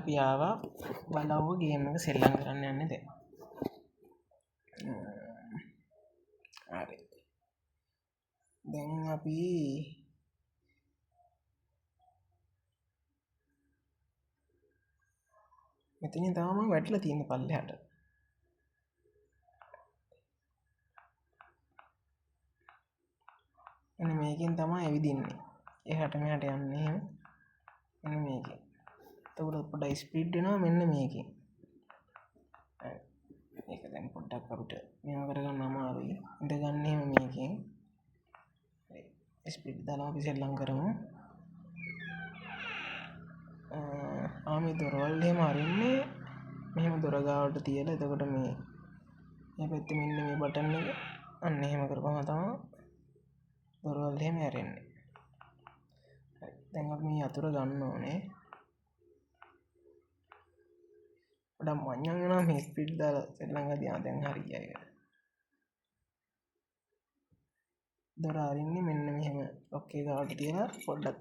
අපි ආවා බලව්ව ගේම් එක සෙල්ලම් කරන්න යන්නේ දැන්. හරි. දැන් අපි මෙතනින් තාම වැටලා තියෙන පල්ලෙහාට. එන්න මේකෙන් තමයි ඇවිදින්නේ. එහාට මෙහාට යන්නේ එහෙම. එන්න මේකෙන්. එතකොට පොඩ්ඩක් ස්පීඩ් වෙනවා මෙන්න මේකෙන්. මේක දැන් පොඩ්ඩක් අපිට මේව කරගන්න අමාරුයි. ඉඳ ගන්න එහෙම මේකෙන්. ස්පීඩ් දාලා අපි සෙල්ලම් කරමු. මේ දොරවල් එහෙම අරින්නේ මෙහෙම දොර ගාවට තියලා එතකොට මේ පැත්තේ මෙන්න මේ බටන් එක අන්න එහෙම කරපුවම තමයි දොරවල් එහෙම ඇරෙන්නේ. හරි. දැන් අපි මේ අතුර ගන්න ඕනේ. පොඩ්ඩක් මඤ්ඤම් වෙනවා මේ ස්පීඩ් දාලා සෙල්ලම් කරලා දැන් හරියයි. දොර අරින්නේ මෙන්න මෙහෙම ලොක් එක ගාවට තියලා පොඩ්ඩක්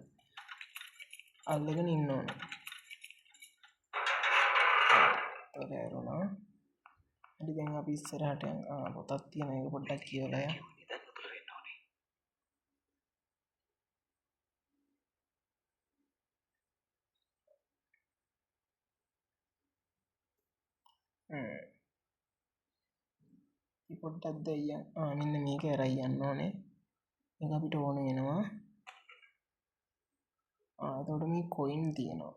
අල්ලගෙන ඉන්න ඕනේ. දොර ඇරුණා. හරි දැන් අපි ඉස්සරහට පොතක් තියෙන එක පොඩ්ඩක් කියවලා යන්න. පොඩ්ඩක් දෙයියන් මෙන්න මේක ඇරයි යන්න ඕනේ. මේක අපිට ඕන වෙනවා. එතකොට මේ කොයින් තියෙනවා.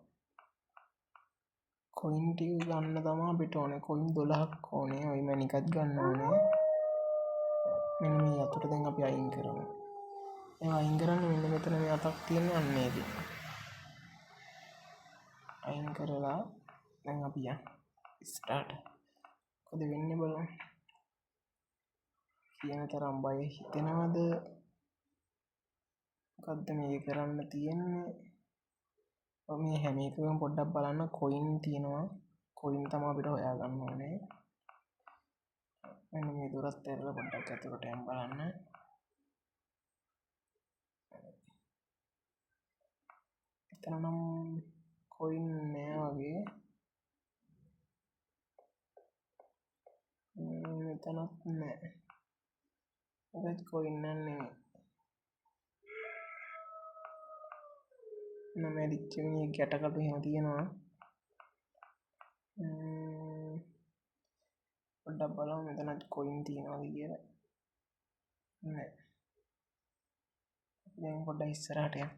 කොයින් ටික ගන්න තමයි අපිට ඕනේ. කොයින් 12ක් ඕනේ. ඔය මැනිකත් ගන්න ඕනේ. මෙන්න මේ අතට දැන් අපි අයින් කරමු. ඒ අයින් කරන්න මෙන්න මෙතන මේ අතක් තියෙන්නේ අන්න ඒකේ. අයින් කරලා දැන් අපි යන්න. ස්ටාර්ට්. මොකද වෙන්නේ බලමු. කියන තරම් බය හිතෙනවද? මොකද්ද මේක කරන්න තියෙන්නේ? මේ හැම එකකම පොඩ්ඩක් බලන්න කොයින් තියෙනවා. කොයින් තමයි අපිට හොයාගන්න ඕනේ. මෙන්න මේ දොරත් ඇරලා පොඩ්ඩක් අතට යම් බලන්න. එතන නම් කොයින් නෑ වගේ. මෙතනත් නෑ. මොකද කොයින් නෙමෙයි. මැරිච්ච මේ ගැටකටු එහෙම තියෙනවා. පොඩ්ඩක් බලමු මෙතනත් කොයින් තියෙනවද කියලා. නෑ. දැන් පොඩ්ඩක් ඉස්සරහට යන්න.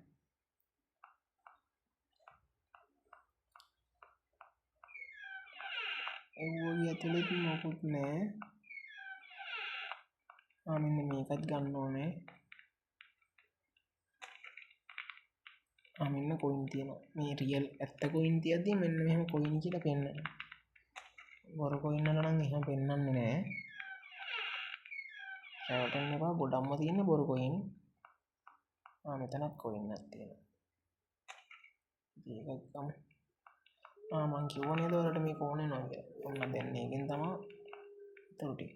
ඒවගේ ඇතුළෙත් මොකුත් නෑ. මෙන්න මේකත් ගන්න ඕනේ. මෙන්න කොයින් තියෙනවා. මේ රියල් ඇත්ත කොයින් තියද්දි මෙන්න මෙහෙම කොයින් කියලා පෙන්නනවා. බොරු කොයින් වල නම් එහෙම පෙන්නන්නේ නෑ. රැවටෙන්න එපා. ගොඩක්ම තියෙන බොරු කොයින්. මෙතනත් කොයින් එකක් තියෙනවා. ඒකත් ගමු. මං කිව්වා නේද ඔයාලට මේක ඕන වෙනවා කියලා. ඔන්න දැන් මේකෙන් තමයි ඊටු ටික.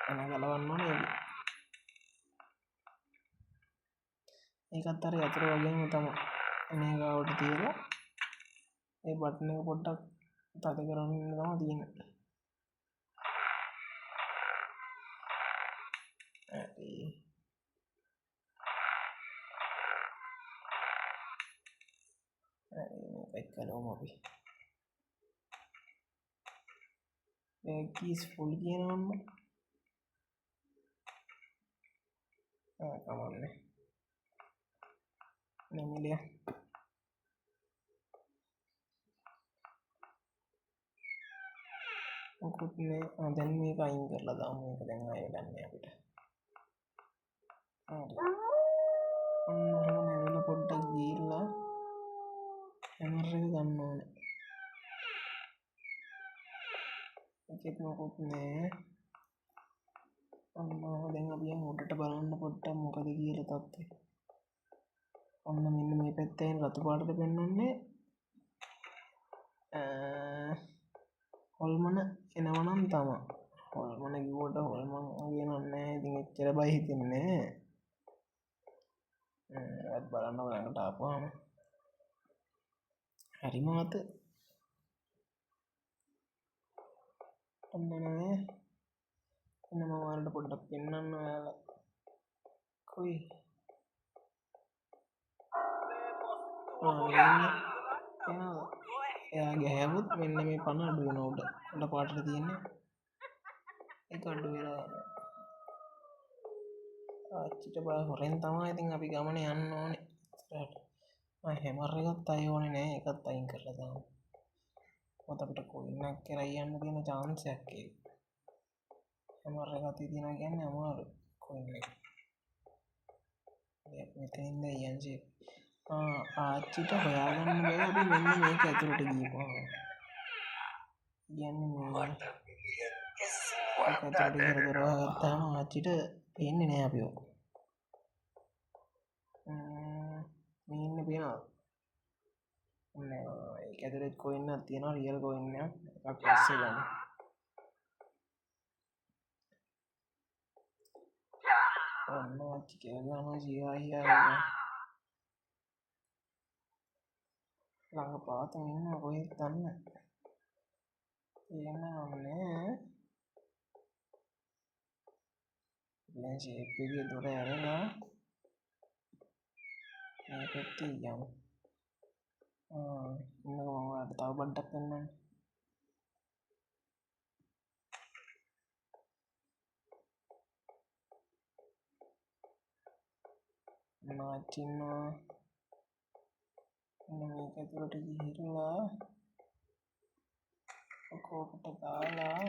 ගලවන්න ඕනේ ඒක. ඒකත් අර යතුරු වගේම තමයි. එනේ ගාවට තියලා ඒ බටන් එක පොඩ්ඩක් තද කරගෙන ඉන්න තමයි තියෙන්නේ. හරි. මේක කරමු අපි. මේ කීස් ෆුල් කියනවම කමන්නේ. නෙමෙලිය. මොකුත් නෑ. දැන් මේක අයින් කරලා දාමු. මේක දැන් ආයෙ ගන්න අපිට. හරි. එහෙම නැවිලා පොඩ්ඩක් ගිහිල්ලා හැමර් එක ගන්න ඕනේ. ඒකෙත් මොකුත් නෑ. දැන් අපි යන් උඩට බලන්න පොඩ්ඩක් මොකද කියලා තත්ත්වය. ඔන්න මෙන්න මේ පැත්තෙන් රතු පාටට පෙන්වන්නේ හොල්මන එනවනම් තමයි. හොල්මන කිව්වට හොල්මන් වගේ නෑ. ඉතින් එච්චර බය හිතෙන්නේ නෑ. බලන්න බලන්නට ආපුවාම හරි මාත ඔන්නනේ එන්න මම ඔයාලට පොඩ්ඩක් පෙන්වන්න ඔයාලා කොයි එයා ගැහැවුත් මෙන්න මේ පණ අඩු වෙන උඩ පාටට තියෙන්නේ ඒක අඩු වෙලා ආච්චිට බය හොරෙන් තමයි ඉතින් අපි ගමන යන්න ඕනේ ඉස්සරහට මම හැමර් එකත් අය ඕනේ නෑ ඒකත් අයින් කරලා දාමු මොකද අපිට කොයිනක් කරලා යන්න තියෙන chance එකක් ඒක හැමර් එකත් තියෙනවා කියන්නේ අමාරු කොයින් එක මෙතනින්ද යන්නේ ආච්චිට හොයාගන්න බෑ අපි මෙන්න මේක ඇතුළට ගියපුවා කියන්නේ මේ ඒක ඇතුළට ගිහලා දොර වහගත්තාම ආච්චිට පේන්නේ නෑ අපිව මේ ඉන්නේ පේනවා ඒක ඇතුළේ කොයින් එකක් තියෙනවා රියල් කොයින් එකක් පස්සේ ගන්න ඔන්න ආච්චි කියලා ගන්නවා ජීවායියා ළඟ පාතම ඉන්න කොහෙද දන්නේ එනන්නේ දැන් ෂේප් එකේ දොර ඇරලා මේ පැත්තේ යමු ඉන්නකෝ මම ඔයාලට තව බණ්ඩක් පෙන්නන්න මාචින්නවා මේක ඇතුළට ගිහිල්ලා කෝකට දාලා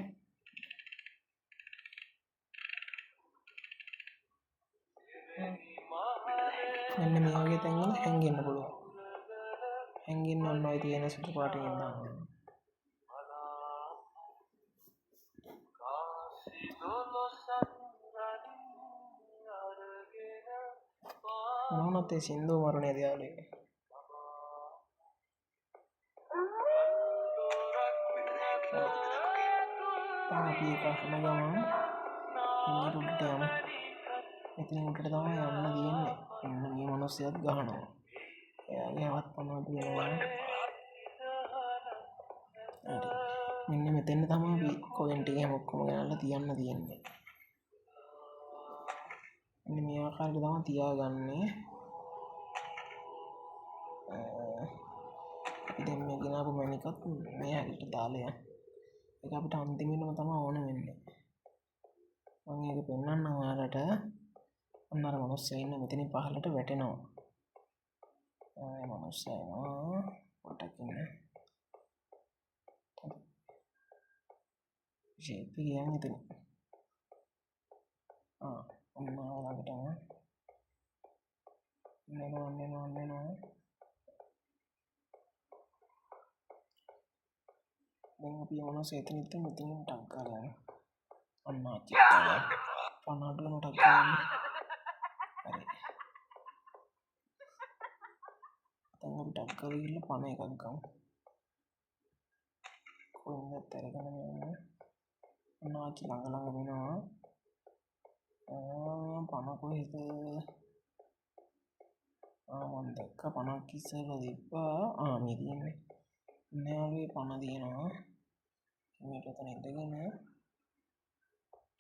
මෙන්න මේ වගේ තැන්වල හැංගෙන්න පුළුවන් හැංගෙන්න ඔන්න ඔය තියෙන සුදු පාටකින් දාන්න මොනවද ඒ සින්දු මරණේ යාළුවේ අපි එක අහන ගමන් ඉන්නේ උඩට යමු මෙතනින් උඩට තමයි යන්න තියෙන්නේ එන්න මේ මිනිස්සයත් ගහනවා එයාගේ හවත් පනවා තියෙනවා හරි මෙන්න මෙතෙන් තමයි අපි කොයින් ටික ඔක්කොම ගන්නලා තියන්න තියෙන්නේ මෙන්න මේ ආකාරයට තමයි තියාගන්නේ අපි දැන් මේ ගෙනාවු මැනිකත් මේ හැරිට දාලා යන්න ඒක අපිට අන්තිමේටම තමයි ඕන වෙන්නේ මම ඒක පෙන්වන්න ඔයාලට අන්න අර මිනිස්සයා ඉන්න මෙතනින් පහළට වැටෙනවා ඒ මිනිස්සයා එනවා පොටක් ඉන්න ෂේප් එක යන්නේ එතන ඔන්න ළඟට එනවා දැන් අපි මොනවද එතනින් මෙතනින් ටක් කරලා යනවා අන්න ආච්චි පනඩුවන ටක් කරන්න හරි දැන් අපි ටක් කරලා ගිහලා පන එකක් ගමු කොහෙන්ද අරගෙන යන්නේ අන්න ආච්චි ළඟ වෙනවා පන කොහෙද මම දැක්ක පනක් ඉස්සෙල්ලා තිබ්බා මේ තියෙන්නේ මේ වගේ පන තියෙනවා මේක උතන ඉඳගෙන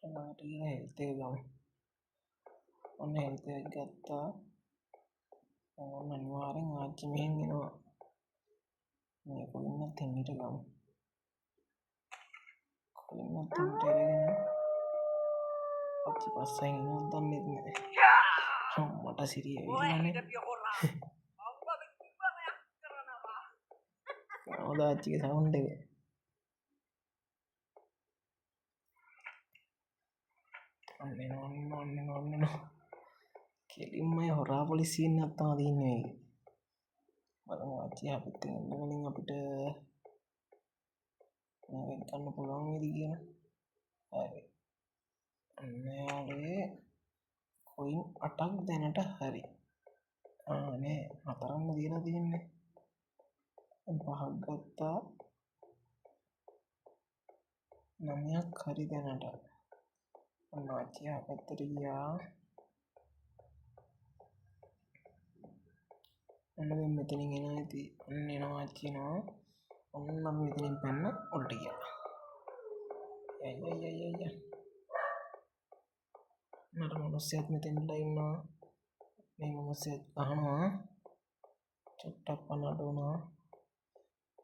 ළඟට ගිහලා හෙල්ත් එක ගමු ඔන්න හෙල්ත් එක ගත්තා ඔන්න අනිවාර්යෙන් ආච්චි මෙහෙන් එනවා මේ කොයින්වත් එන්නට ගමු කොයින්වත් එන්නට අරගෙන ආච්චි පස්සෙන් එනවා දන්නේ නැහැ මට සිරිය වෙන්නේ මොකද ආච්චිගේ සවුන්ඩ් එක ඔන්න කෙලින්ම හොරා පොලිස් සීන් එකක් තමයි තියෙන්නේ මේකේ බලමු ආච්චි අපිට එන්න කලින් අපිට මේක ගන්න පුළුවන් වේද කියලා හරි අන්නයාලේ කොයින් 8ක් දැනට හරි නේ 4ක්ම දීලා තියෙන්නේ පහක් ගත්තා 9ක් හරි දැනට ඔන්න ආච්චි පැත්තට ගියා ඔන්න දැන් මෙතනින් එනවා ඉතින්. ඔන්න එනවා ආච්චිනවා. ඔන්න අපි මෙතනින් පැන්න උඩට ගියා. යයි. මට මිනිස්සෙක් මෙතනලා ඉන්නවා. මේ මිනිස්සෙක් අහනවා. චුට්ටක් පන්නට උනා.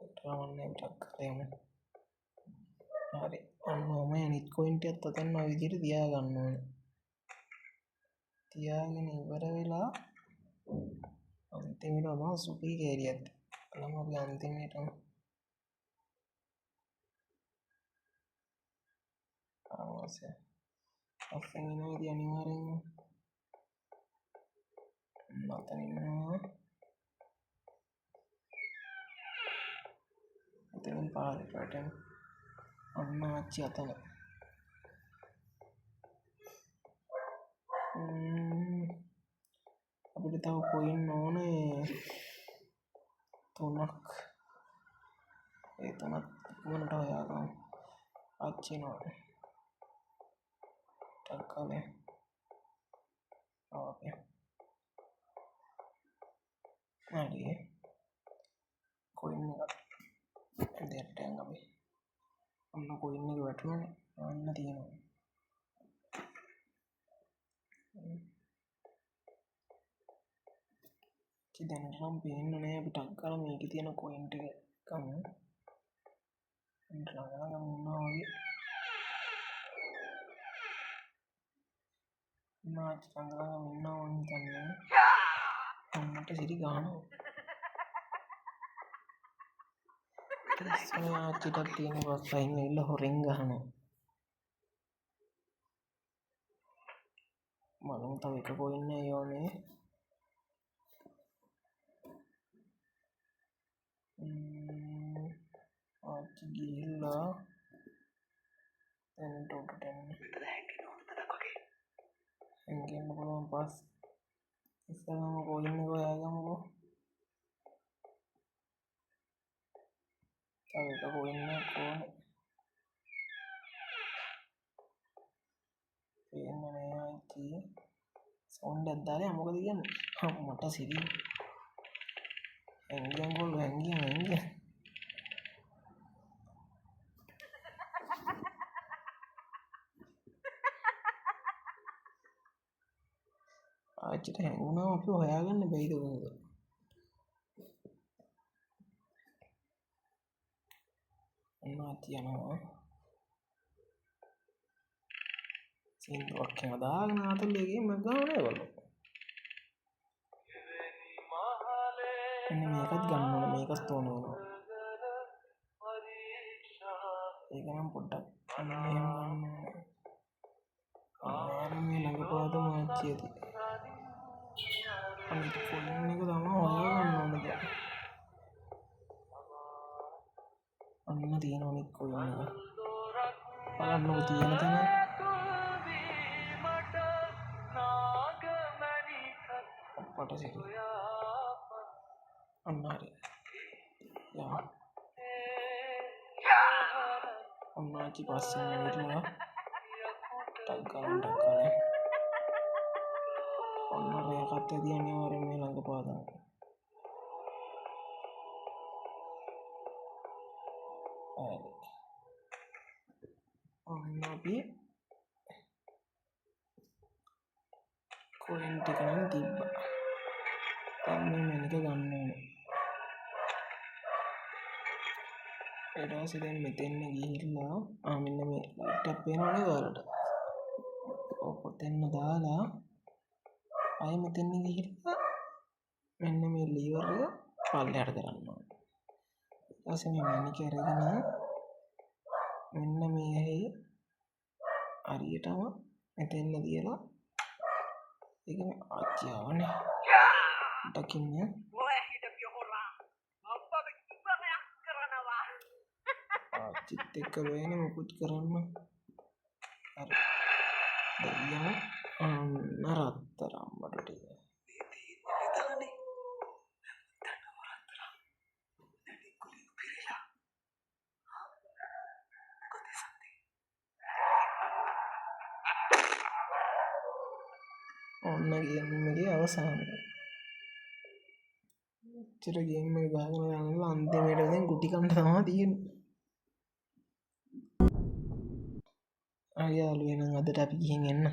ඒතරවන්නේ ටිකක් කරේමු. හරි. ඔන්න මම අනිත් කොයින්ට් එකත් අතන්න ඔය විදිහට තියාගන්න ඕනේ. තියාගෙන ඉවර වෙලා අන්තිමට ඔනවා සුපී කෑලියත්. බලමු අපි අන්තිමටම ආවසේ. අස්සෙන් එනවා ඉතින් අනිවාර්යෙන්ම. මතන ඉන්නවා. එතනින් පාරට වැටෙන. ඔන්න ආච්චි අතන. අපිට තව කොයින් ඕනේ 3ක්. ඒ 3ක් මොනට හොයාගමු. ආච්චි නෝ. ටක්කනේ. ඕකේ. හරි. කොයින් එක දෙයට අපි. ඔන්න කොයින් එක වැටුණා. ඔන්න තියෙනවා. දැනට නම් පේන්නේ නැහැ අපි ටක් ගාලා මේකේ තියෙන කොයින් එක ගමු. ළඟ ඉන්නවා වගේ. මාත් ළඟ ඉන්නවා වගේ අම්මට සිරි ගහනවා. ඉතින් ආච්චිට තියෙන වස්සයින් ඉල්ල හොරෙන් ගහනවා. මම තව එක කොයින් එක ඕනේ. ආච්චි ගිහිල්ලා දැන් උඩට එන්න පුළුවන් පස් ඉස්සරහම කොයින් එක හොයාගමුකෝ. තව එක කොයින් එකක් ඕනේ. පේන්නේ නෑ ආච්චි. සවුන්ඩ් එකක් දාලා මොකද කියන්නේ? මට සිරි එංගියන් ගොල්ලෝ එංගියන් ආච්චිට හැංගුණාම අපි හොයාගන්න බැයිද කොහොමද? ඔන්න ආච්චි යනවා. සින්දුවක් එහෙම දාගෙන ආතල්ලේ ගේම ගානේ බලන්න. මෙන්න මේකත් ගන්න ඕන මේකත් තෝරන වෙනවා. ඒක නම් පොඩ්ඩක් අන්න එහෙම ගන්න ඕනේ. මේ ළඟපාතම ආච්චි ඇති. අනිත් ෆෝන් එක තමයි හොයාගන්න ඕනේ දැන්. අන්න තියෙන අනිත් කොයින් එක. බලන්නකො තියෙන තැන. අපට සිරි. අන්න හරි. යා. ඔන්න ආච්චි පස්සෙන් නැගිටලා ටක් ගාලා ඔන්න රේකත් ඇදී අනිවාර්යෙන් මේ ළඟ පාදන්න. හරි. ඔන්න අපි කොයින් ටික නම් තිබ්බා. දැන් මේ මැනික ගන්න ඕනේ. ඊට පස්සේ දැන් මෙතෙන් ගිහිල්ලා මෙන්න මේ ලයිට් එකක් පේනවනේ ඔයාලට. ඔතෙන් දාලා ආයෙ මෙතෙන් ගිහිල්ලා මෙන්න මේ ලීවර් එක පල්ලෙහාට කරන්න ඕනේ. ඊට පස්සේ මේ මැනික අරගෙන මෙන්න මේ හරියටම මෙතෙන් තියලා ඒක මේ ආච්චි ආවනේ. දකින්න ආච්චිත් එක්ක වෙන්නේ මොකුත් කරන්න. හරි. දෙයියන් අන්න රත්තරන් බඩ ටික. ඔන්න ගේම් එකේ අවසානය. එච්චර ගේම් එක ගහගෙන යනකොට අන්තිමට දැන් ගුටි කන්න තමයි තියෙන්නේ. යාළුවෝ එහෙනම් අදට අපි ගිහින් එන්න.